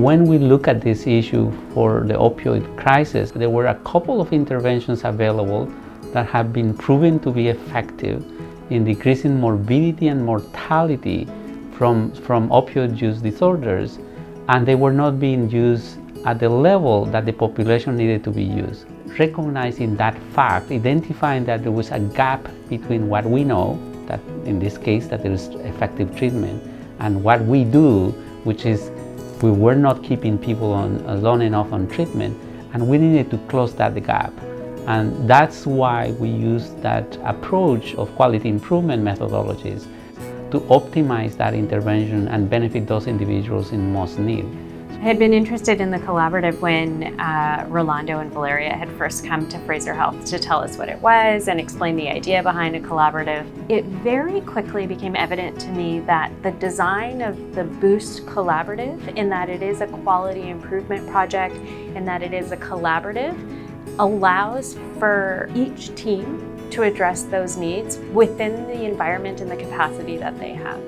When we look at this issue for the opioid crisis, there were a couple of interventions available that have been proven to be effective in decreasing morbidity and mortality from opioid use disorders, and they were not being used at the level that the population needed to be used. Recognizing that fact, identifying that there was a gap between what we know, that in this case that there is effective treatment, and what we do, which is we were not keeping people on long enough on treatment, and we needed to close that gap. And that's why we use that approach of quality improvement methodologies to optimize that intervention and benefit those individuals in most need. I had been interested in the collaborative when Rolando and Valeria had first come to Fraser Health to tell us what it was and explain the idea behind a collaborative. It very quickly became evident to me that the design of the BOOST collaborative, in that it is a quality improvement project, in that it is a collaborative, allows for each team to address those needs within the environment and the capacity that they have.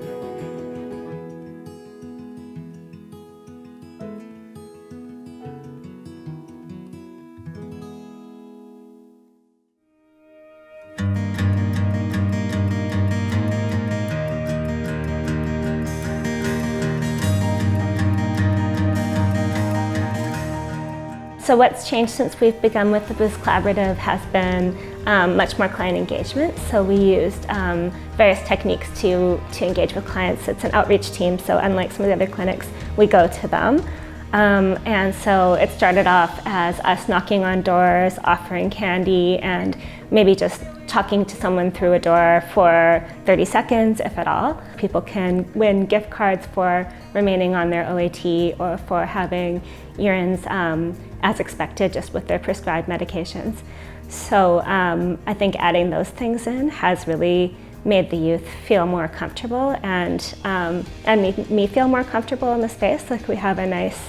So what's changed since we've begun with the BOOST Collaborative has been much more client engagement. So we used various techniques to engage with clients. It's an outreach team, so unlike some of the other clinics, we go to them. And so it started off as us knocking on doors, offering candy, and maybe just talking to someone through a door for 30 seconds, if at all. People can win gift cards for remaining on their OAT or for having urines as expected, just with their prescribed medications. So I think adding those things in has really made the youth feel more comfortable and made me feel more comfortable in the space. Like, we have a nice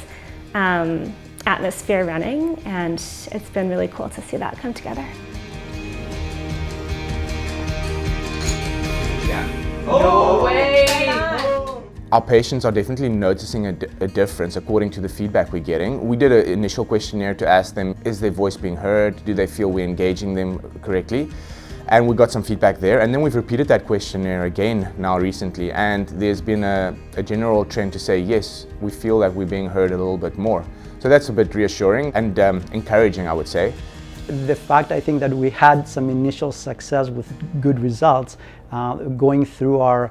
atmosphere running, and it's been really cool to see that come together. No way! Our patients are definitely noticing a difference according to the feedback we're getting. We did an initial questionnaire to ask them, is their voice being heard? Do they feel we're engaging them correctly? And we got some feedback there. And then we've repeated that questionnaire again now recently. And there's been a general trend to say, yes, we feel that we're being heard a little bit more. So that's a bit reassuring and encouraging, I would say. The fact, I think, that we had some initial success with good results going through our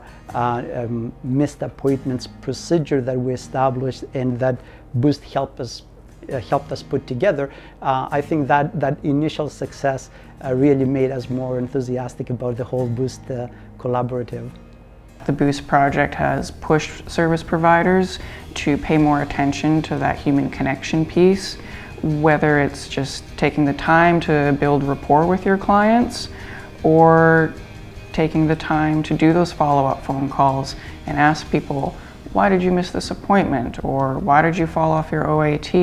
missed appointments procedure that we established and that BOOST helped us put together, I think that initial success really made us more enthusiastic about the whole BOOST collaborative. The BOOST project has pushed service providers to pay more attention to that human connection piece, whether it's just taking the time to build rapport with your clients or taking the time to do those follow-up phone calls and ask people, why did you miss this appointment? Or why did you fall off your OAT?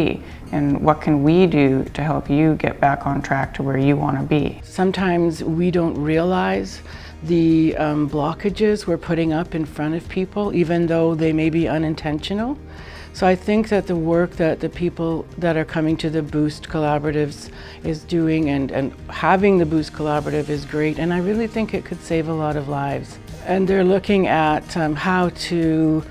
And what can we do to help you get back on track to where you want to be? Sometimes we don't realize the blockages we're putting up in front of people, even though they may be unintentional. So I think that the work that the people that are coming to the BOOST collaboratives is doing and having the BOOST collaborative is great, and I really think it could save a lot of lives. And they're looking at how to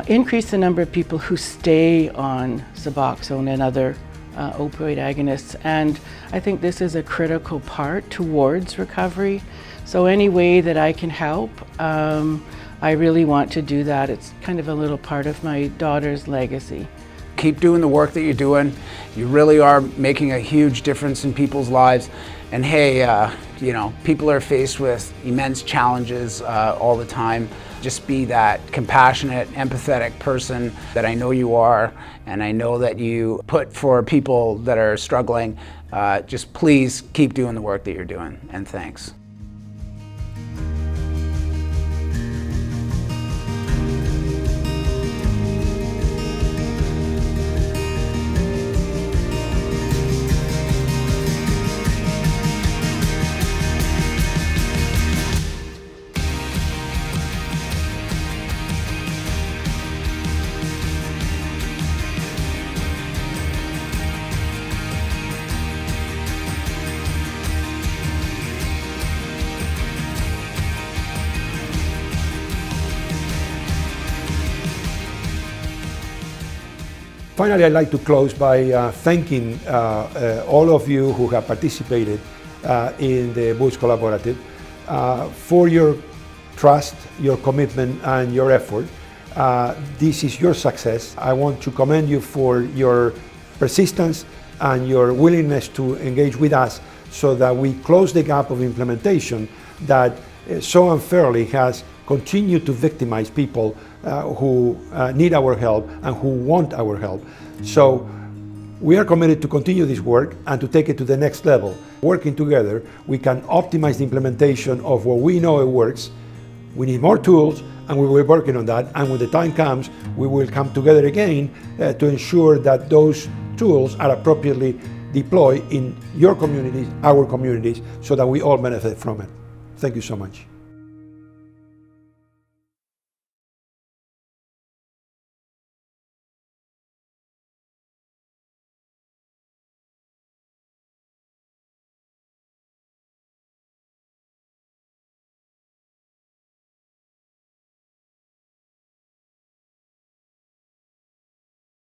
increase the number of people who stay on Suboxone and other opioid agonists, and I think this is a critical part towards recovery. So any way that I can help, I really want to do that. It's kind of a little part of my daughter's legacy. Keep doing the work that you're doing. You really are making a huge difference in people's lives. And hey, you know, people are faced with immense challenges all the time. Just be that compassionate, empathetic person that I know you are, and I know that you put for people that are struggling. Just please keep doing the work that you're doing, and thanks. Finally, I'd like to close by thanking all of you who have participated in the BOOST Collaborative for your trust, your commitment, and your effort. This is your success. I want to commend you for your persistence and your willingness to engage with us so that we close the gap of implementation that so unfairly has continued to victimize people who need our help and who want our help. So we are committed to continue this work and to take it to the next level. Working together, we can optimize the implementation of what we know it works. We need more tools, and we will be working on that. And when the time comes, we will come together again to ensure that those tools are appropriately deployed in your communities, our communities, so that we all benefit from it. Thank you so much.